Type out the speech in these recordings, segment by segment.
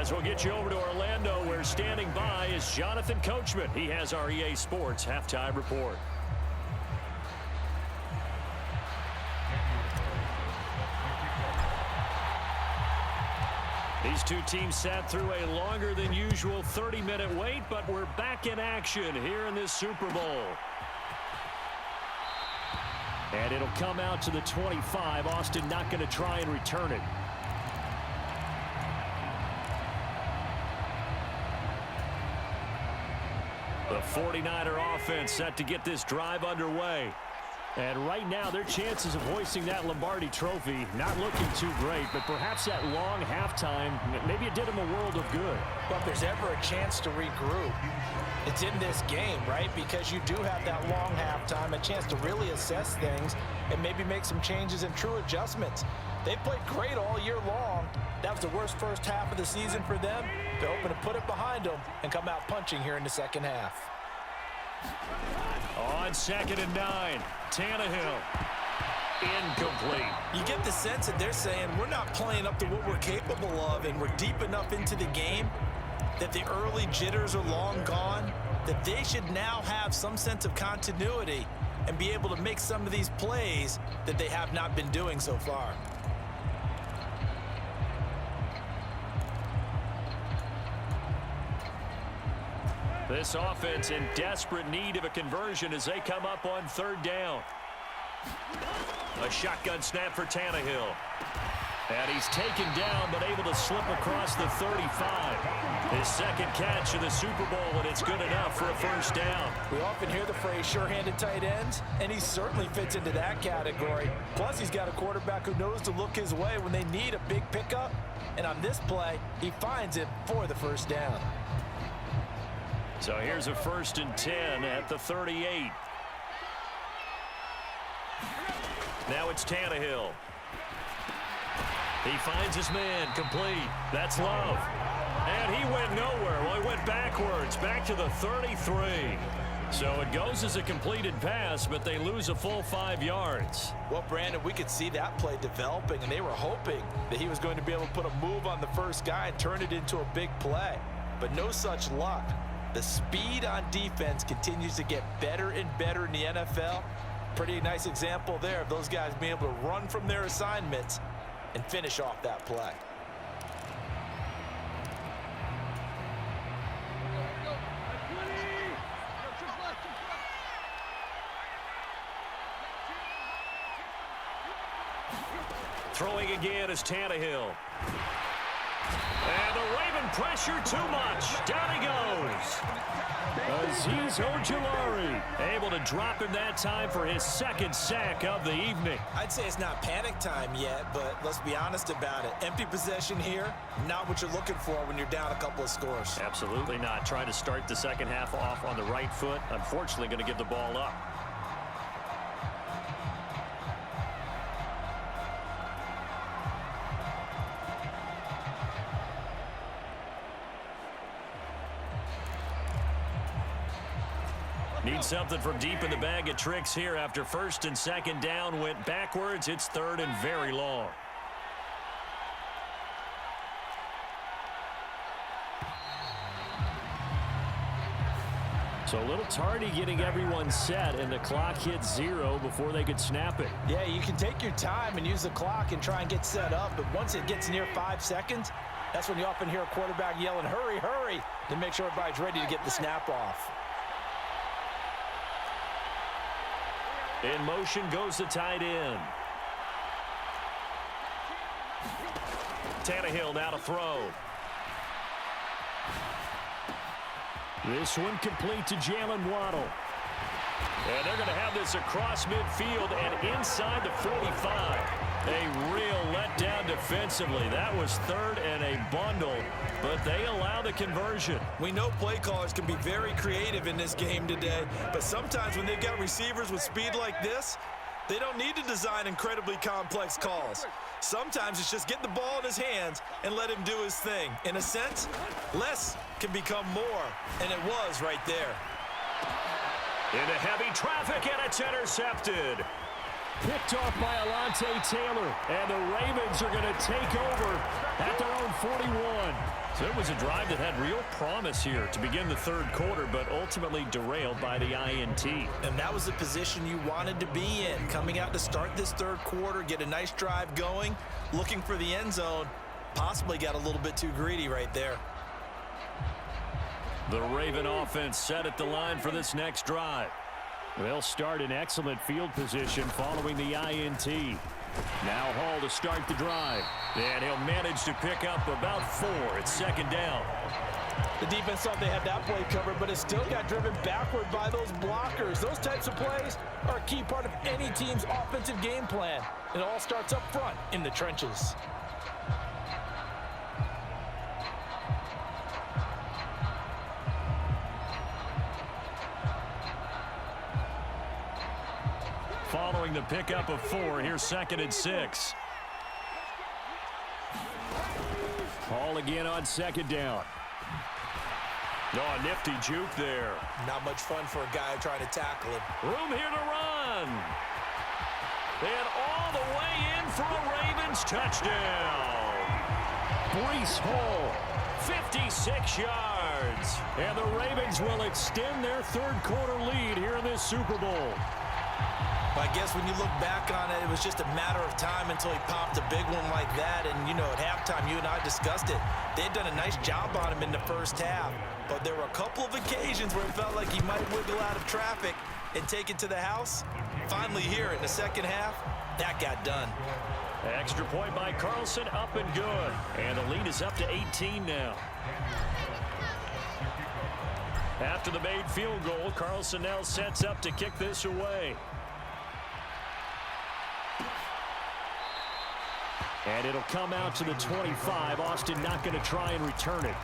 As we'll get you over to Orlando, where standing by is Jonathan Coachman. He has our EA Sports Halftime Report. These two teams sat through a longer than usual 30-minute wait, but we're back in action here in this Super Bowl. And it'll come out to the 25. Austin not going to try and return it. The 49er offense set to get this drive underway. And right now, their chances of hoisting that Lombardi trophy not looking too great, but perhaps that long halftime, maybe it did them a world of good. Well, if there's ever a chance to regroup, it's in this game, right? Because you do have that long halftime, a chance to really assess things and maybe make some changes and true adjustments. They played great all year long. That was the worst first half of the season for them. They're hoping to put it behind them and come out punching here in the second half. On 2nd and 9, Tannehill. Incomplete. You get the sense that they're saying we're not playing up to what we're capable of, and we're deep enough into the game that the early jitters are long gone, that they should now have some sense of continuity and be able to make some of these plays that they have not been doing so far. This offense in desperate need of a conversion as they come up on 3rd down. A shotgun snap for Tannehill. And he's taken down, but able to slip across the 35. His second catch of the Super Bowl, and it's good enough for a first down. We often hear the phrase sure-handed tight ends, and he certainly fits into that category. Plus, he's got a quarterback who knows to look his way when they need a big pickup. And on this play, he finds it for the first down. So here's a 1st and 10 at the 38. Now it's Tannehill. He finds his man, complete. That's Love. And he went nowhere. Well, he went backwards, back to the 33. So it goes as a completed pass, but they lose a full 5 yards. Well, Brandon, we could see that play developing, and they were hoping that he was going to be able to put a move on the first guy and turn it into a big play. But no such luck. The speed on defense continues to get better and better in the NFL. Pretty nice example there of those guys being able to run from their assignments and finish off that play. Throwing again is Tannehill. And the Raven pressure too much. Down he goes. Azeez Ojulari able to drop him that time for his 2nd sack of the evening. I'd say it's not panic time yet, but let's be honest about it. Empty possession here, not what you're looking for when you're down a couple of scores. Absolutely not. Trying to start the second half off on the right foot. Unfortunately, going to give the ball up. Need something from deep in the bag of tricks here after 1st and 2nd down went backwards. It's 3rd and very long. So a little tardy getting everyone set, and the clock hit 0 before they could snap it. Yeah, you can take your time and use the clock and try and get set up, but once it gets near 5 seconds, that's when you often hear a quarterback yelling, hurry, hurry, to make sure everybody's ready to get the snap off. In motion goes the tight end. Tannehill now to throw. This one complete to Jalen Waddle. And they're going to have this across midfield and inside the 45. A real letdown defensively. That was 3rd and a bundle, but they allow the conversion. We know play callers can be very creative in this game today, but sometimes when they've got receivers with speed like this, they don't need to design incredibly complex calls. Sometimes it's just get the ball in his hands and let him do his thing. In a sense, less can become more, and it was right there. Into heavy traffic, and it's intercepted. Picked off by Alontae Taylor, and the Ravens are going to take over at their own 41. So it was a drive that had real promise here to begin the third quarter, but ultimately derailed by the INT. And that was the position you wanted to be in, coming out to start this third quarter, get a nice drive going, looking for the end zone. Possibly got a little bit too greedy right there. The Raven offense set at the line for this next drive. They'll start in excellent field position following the INT. Now Hall to start the drive. And he'll manage to pick up about 4. It's second down. The defense thought they had that play covered, but it still got driven backward by those blockers. Those types of plays are a key part of any team's offensive game plan. It all starts up front in the trenches. Following the pickup of 4, here's second and 6. Hall again on second down. Oh, nifty juke there. Not much fun for a guy trying to tackle him. Room here to run. And all the way in for a Ravens touchdown. Breece Hall, 56 yards. And the Ravens will extend their third quarter lead here in this Super Bowl. I guess when you look back on it, it was just a matter of time until he popped a big one like that. And, you know, at halftime, you and I discussed it. They had done a nice job on him in the first half. But there were a couple of occasions where it felt like he might wiggle out of traffic and take it to the house. Finally here in the second half, that got done. Extra point by Carlson, up and good. And the lead is up to 18 now. After the made field goal, Carlson now sets up to kick this away. And it'll come out to the 25. Austin not going to try and return it.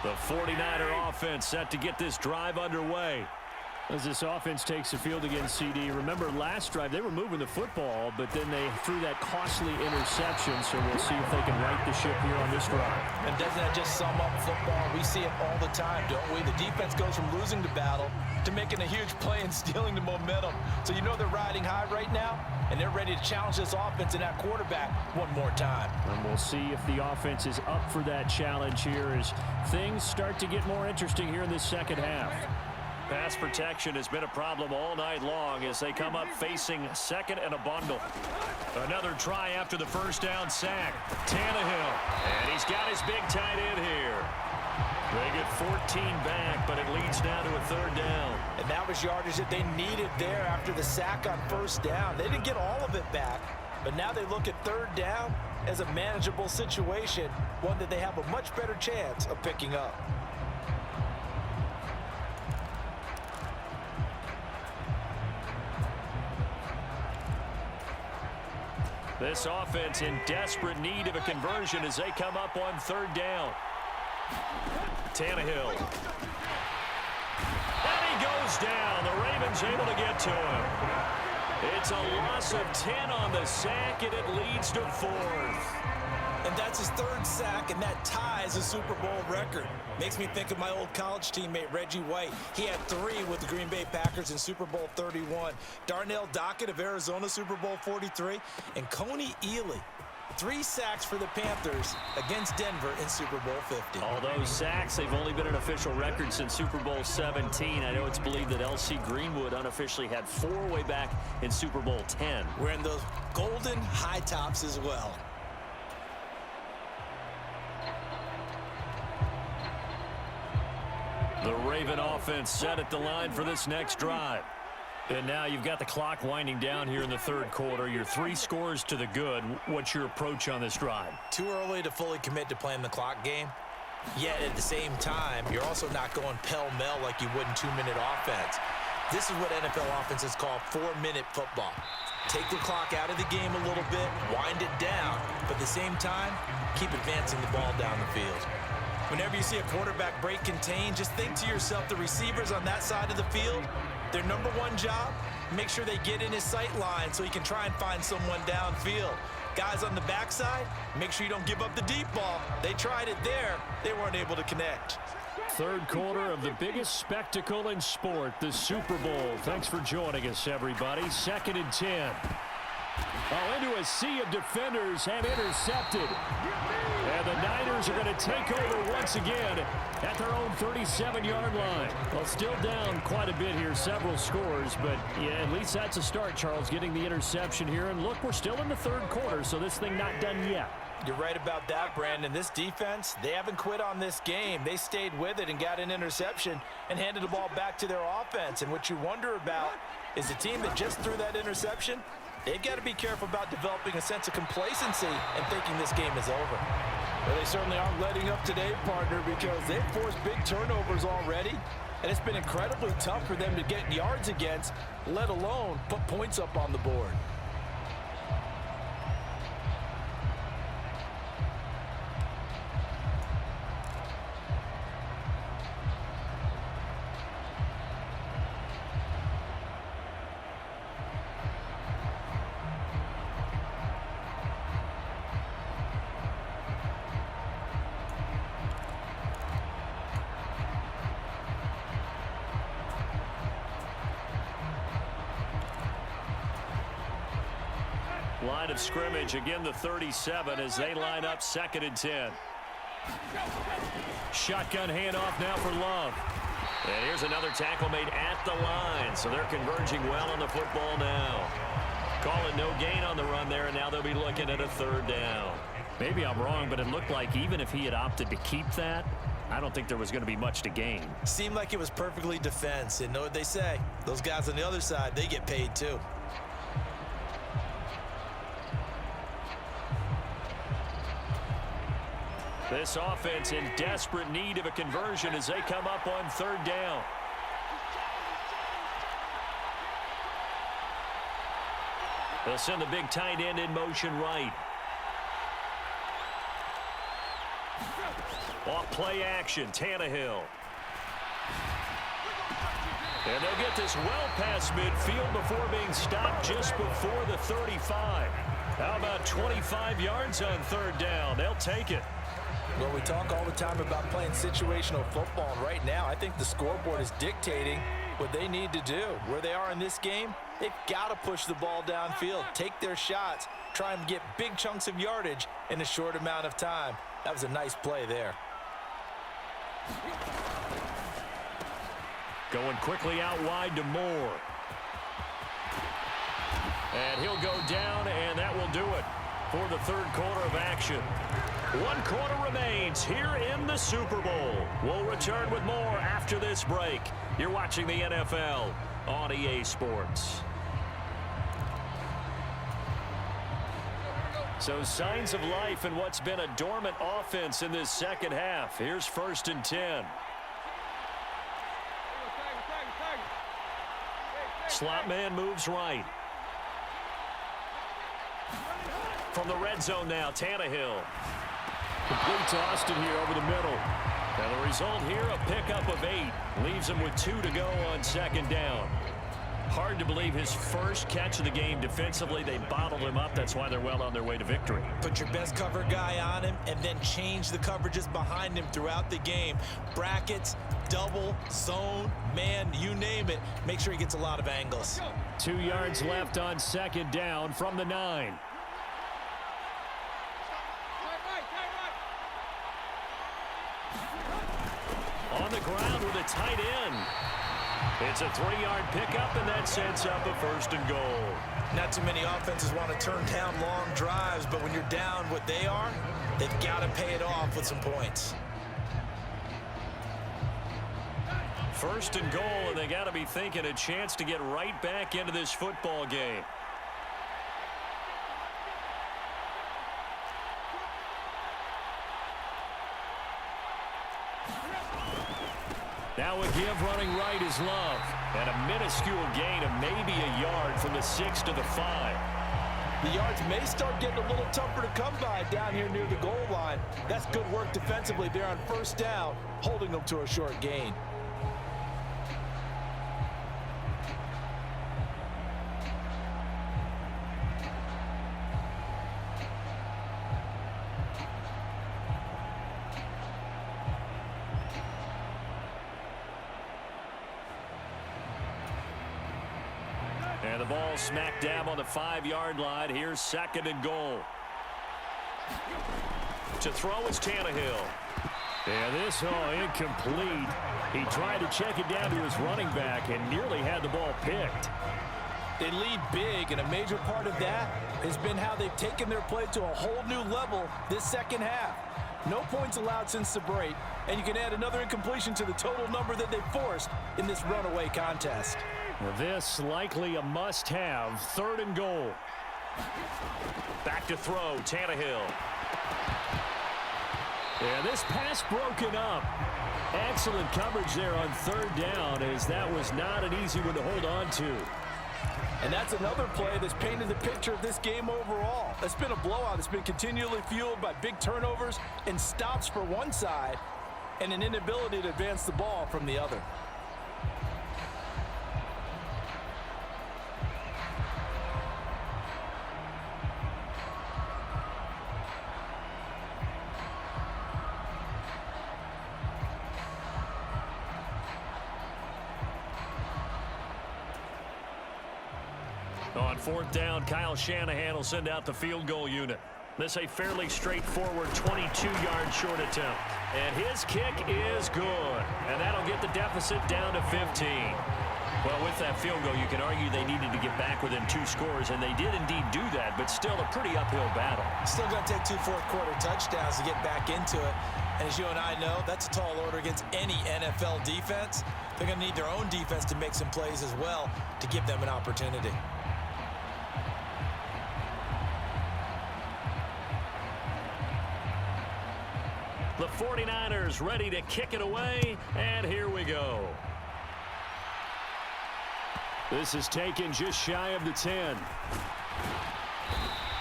The 49er offense set to get this drive underway. As this offense takes the field against CD, remember last drive they were moving the football, but then they threw that costly interception, so we'll see if they can right the ship here on this drive. And doesn't that just sum up football? We see it all the time, don't we? The defense goes from losing the battle to making a huge play and stealing the momentum. So you know they're riding high right now, and they're ready to challenge this offense and that quarterback one more time. And we'll see if the offense is up for that challenge here as things start to get more interesting here in this second half. Pass protection has been a problem all night long as they come up facing second and a bundle. Another try after the first down sack. Tannehill, and he's got his big tight end here. They get 14 back, but it leads now to a third down. And that was yardage that they needed there after the sack on first down. They didn't get all of it back, but now they look at third down as a manageable situation, one that they have a much better chance of picking up. This offense in desperate need of a conversion as they come up on third down. Tannehill. And he goes down. The Ravens able to get to him. It's a loss of 10 on the sack, and it leads to 4th. And that's his third sack, and that ties a Super Bowl record. Makes me think of my old college teammate, Reggie White. He had 3 with the Green Bay Packers in Super Bowl 31. Darnell Dockett of Arizona, Super Bowl 43. And Coney Ealy, 3 sacks for the Panthers against Denver in Super Bowl 50. All those sacks, they've only been an official record since Super Bowl 17. I know it's believed that L.C. Greenwood unofficially had 4 way back in Super Bowl 10. Wearing those golden high tops as well. The Raven offense set at the line for this next drive. And now you've got the clock winding down here in the third quarter. You're 3 scores to the good. What's your approach on this drive? Too early to fully commit to playing the clock game. Yet at the same time, you're also not going pell-mell like you would in 2-minute offense. This is what NFL offenses call 4-minute football. Take the clock out of the game a little bit, wind it down, but at the same time, keep advancing the ball down the field. Whenever you see a quarterback break contain, just think to yourself, the receivers on that side of the field, their number one job, make sure they get in his sight line so he can try and find someone downfield. Guys on the backside, make sure you don't give up the deep ball. They tried it there. They weren't able to connect. Third quarter of the biggest spectacle in sport, the Super Bowl. Thanks for joining us, everybody. 2nd and 10. Oh, into a sea of defenders and intercepted. And the Niners are going to take over once again at their own 37-yard line. Well, still down quite a bit here, several scores, but yeah, at least that's a start, Charles, getting the interception here. And look, we're still in the third quarter, so this thing not done yet. You're right about that, Brandon. This defense, they haven't quit on this game. They stayed with it and got an interception and handed the ball back to their offense. And what you wonder about is the team that just threw that interception, they've got to be careful about developing a sense of complacency and thinking this game is over. Well, they certainly aren't letting up today, partner, because they've forced big turnovers already. And it's been incredibly tough for them to get yards against, let alone put points up on the board. Line of scrimmage, again the 37 as they line up 2nd and 10. Shotgun handoff now for Love. And here's another tackle made at the line, so they're converging well on the football now. Call it no gain on the run there, and now they'll be looking at a 3rd down. Maybe I'm wrong, but it looked like even if he had opted to keep that, I don't think there was going to be much to gain. Seemed like it was perfectly defense. And know what they say? Those guys on the other side, they get paid too. This offense in desperate need of a conversion as they come up on 3rd down. They'll send the big tight end in motion right. Off play action, Tannehill. And they'll get this well past midfield before being stopped just before the 35. How about 25 yards on 3rd down? They'll take it. Well, we talk all the time about playing situational football, and right now I think the scoreboard is dictating what they need to do. Where they are in this game, they've got to push the ball downfield, take their shots, try and get big chunks of yardage in a short amount of time. That was a nice play there. Going quickly out wide to Moore. And he'll go down, and that will do it for the 3rd quarter of action. 1 quarter remains here in the Super Bowl. We'll return with more after this break. You're watching the NFL on EA Sports. So signs of life in what's been a dormant offense in this 2nd half. Here's 1st and 10. Slot man moves right. From the red zone now, Tannehill. Complete to Austin here over the middle. And the result here, a pickup of 8. Leaves him with 2 to go on 2nd down. Hard to believe his first catch of the game defensively. They bottled him up. That's why they're well on their way to victory. Put your best cover guy on him and then change the coverages behind him throughout the game. Brackets, double, zone, man, you name it. Make sure he gets a lot of angles. 2 yards left on 2nd down from the 9. On the ground with a tight end. It's a 3-yard pickup, and that sets up a 1st and goal. Not too many offenses want to turn down long drives, but when you're down what they are, they've got to pay it off with some points. 1st and goal, and they got to be thinking a chance to get right back into this football game. Now a give running right is Love. And a minuscule gain of maybe a yard from the 6 to the 5. The yards may start getting a little tougher to come by down here near the goal line. That's good work defensively there on 1st down, holding them to a short gain. And the ball smack dab on the 5-yard line. Here's 2nd and goal. To throw is Tannehill. Yeah, this incomplete. He tried to check it down to his running back and nearly had the ball picked. They lead big, and a major part of that has been how they've taken their play to a whole new level this second half. No points allowed since the break, and you can add another incompletion to the total number that they forced in this runaway contest. This likely a must-have. 3rd and goal. Back to throw, Tannehill. Yeah, this pass broken up. Excellent coverage there on 3rd down, as that was not an easy one to hold on to. And that's another play that's painted the picture of this game overall. It's been a blowout. It's been continually fueled by big turnovers and stops for one side and an inability to advance the ball from the other. On 4th down, Kyle Shanahan will send out the field goal unit. This a fairly straightforward 22-yard short attempt. And his kick is good. And that'll get the deficit down to 15. Well, with that field goal, you can argue they needed to get back within 2 scores, and they did indeed do that, but still a pretty uphill battle. Still going to take 2 fourth-quarter touchdowns to get back into it. And as you and I know, that's a tall order against any NFL defense. They're going to need their own defense to make some plays as well to give them an opportunity. The 49ers ready to kick it away, and here we go. This is taken just shy of the 10.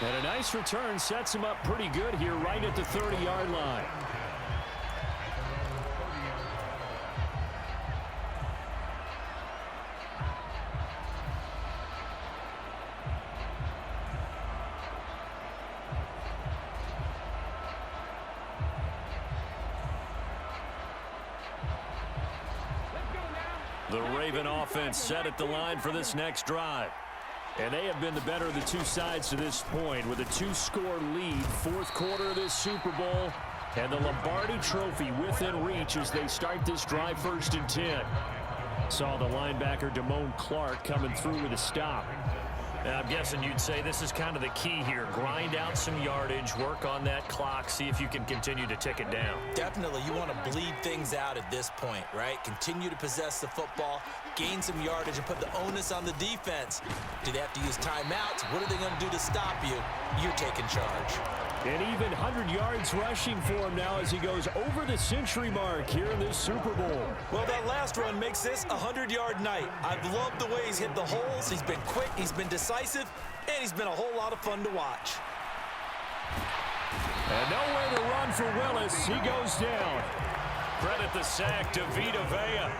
And a nice return sets him up pretty good here right at the 30-yard line. The Raven offense set at the line for this next drive. And they have been the better of the 2 sides to this point with a 2-score lead. 4th quarter of this Super Bowl. And the Lombardi Trophy within reach as they start this drive 1st and 10. Saw the linebacker Damone Clark coming through with a stop. And I'm guessing you'd say this is kind of the key here. Grind out some yardage, work on that clock, see if you can continue to tick it down. Definitely, you want to bleed things out at this point, right? Continue to possess the football, gain some yardage, and put the onus on the defense. Do they have to use timeouts? What are they going to do to stop you? You're taking charge. And even 100 yards rushing for him now as he goes over the century mark here in this Super Bowl. Well, that last run makes this a 100-yard night. I've loved the way he's hit the holes. He's been quick, he's been decisive, and he's been a whole lot of fun to watch. And nowhere to run for Willis. He goes down. Credit the sack to Vita Vea.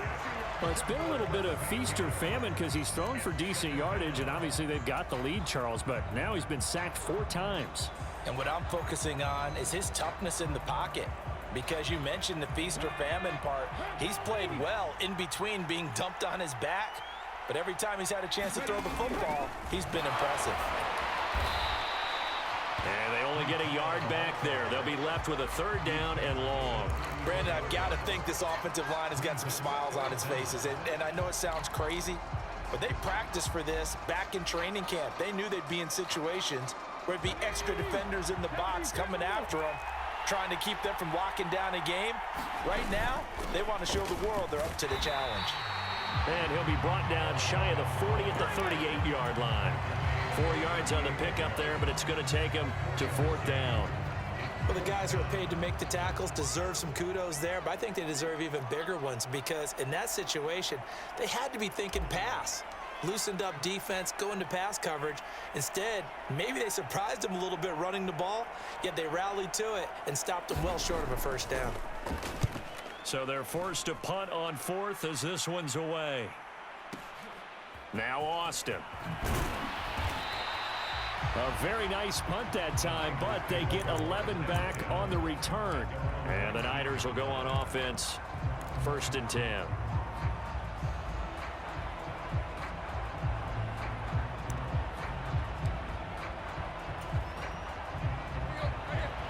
Well, it's been a little bit of feast or famine because he's thrown for decent yardage, and obviously they've got the lead, Charles, but now he's been sacked 4 times. And what I'm focusing on is his toughness in the pocket. Because you mentioned the feast or famine part. He's played well in between being dumped on his back. But every time he's had a chance to throw the football, he's been impressive. And they only get a yard back there. They'll be left with a 3rd down and long. Brandon, I've got to think this offensive line has got some smiles on its faces. And I know it sounds crazy, but they practiced for this back in training camp. They knew they'd be in situations where there'd be extra defenders in the box coming after them, trying to keep them from locking down a game. Right now, they want to show the world they're up to the challenge. And he'll be brought down shy of the 40 at the 38-yard line. 4 yards on the pickup there, but it's going to take him to 4th down. Well, the guys who are paid to make the tackles deserve some kudos there, but I think they deserve even bigger ones because in that situation, they had to be thinking pass. Loosened up defense, going to pass coverage. Instead, maybe they surprised them a little bit running the ball, yet they rallied to it and stopped them well short of a 1st down. So they're forced to punt on 4th as this one's away. Now Austin. A very nice punt that time, but they get 11 back on the return. And the Niners will go on offense, 1st and 10.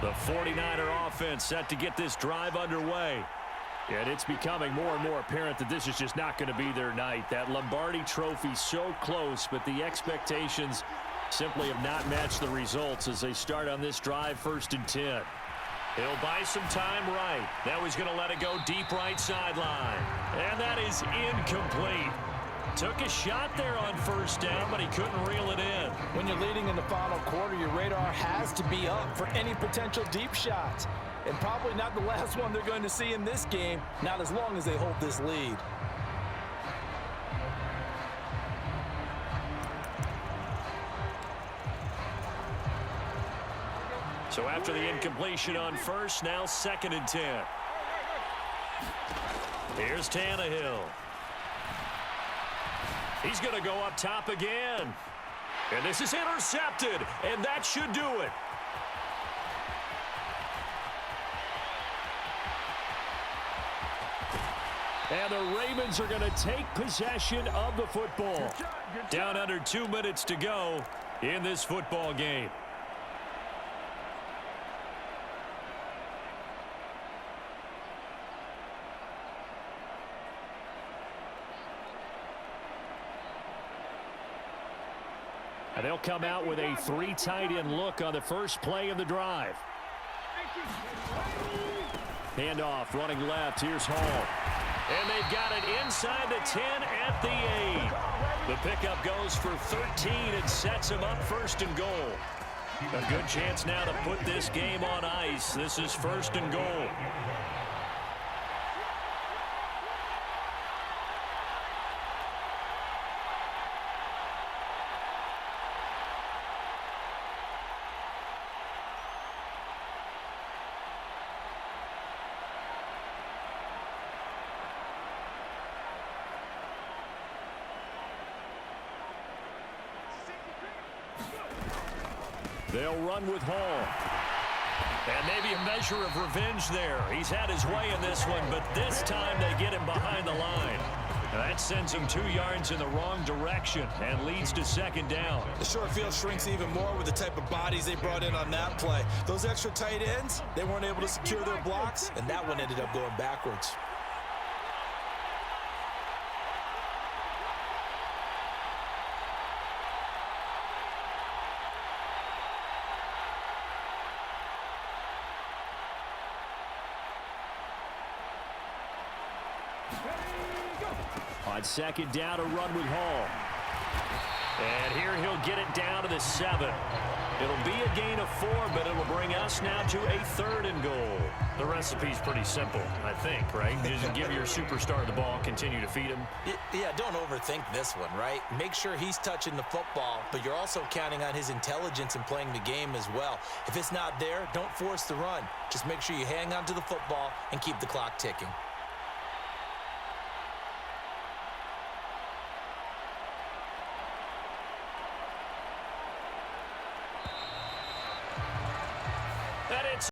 The 49er offense set to get this drive underway. And it's becoming more and more apparent that this is just not going to be their night. That Lombardi trophy so close, but the expectations simply have not matched the results as they start on this drive, 1st and 10. He'll buy some time right. Now he's going to let it go deep right sideline. And that is incomplete. Took a shot there on 1st down, but he couldn't reel it in. When you're leading in the final quarter, your radar has to be up for any potential deep shots. And probably not the last one they're going to see in this game, not as long as they hold this lead. So after the incompletion on 1st, now 2nd and 10. Here's Tannehill. He's going to go up top again. And this is intercepted, and that should do it. And the Ravens are going to take possession of the football. Down under 2 minutes to go in this football game. And they'll come out with a 3 tight end look on the first play of the drive. Handoff running left. Here's Hall. And they've got it inside the 10 at the 8. The pickup goes for 13 and sets him up 1st and goal. A good chance now to put this game on ice. This is 1st and goal. They'll run with Hall. And maybe a measure of revenge there. He's had his way in this one, but this time they get him behind the line. And that sends him 2 yards in the wrong direction and leads to 2nd down. The short field shrinks even more with the type of bodies they brought in on that play. Those extra tight ends, they weren't able to secure their blocks, and that one ended up going backwards. On 2nd down, a run with Hall. And here he'll get it down to the 7. It'll be a gain of 4, but it'll bring us now to a 3rd and goal. The recipe's pretty simple, I think, right? Just give your superstar the ball, continue to feed him. Yeah, don't overthink this one, right? Make sure he's touching the football, but you're also counting on his intelligence in playing the game as well. If it's not there, don't force the run. Just make sure you hang on to the football and keep the clock ticking.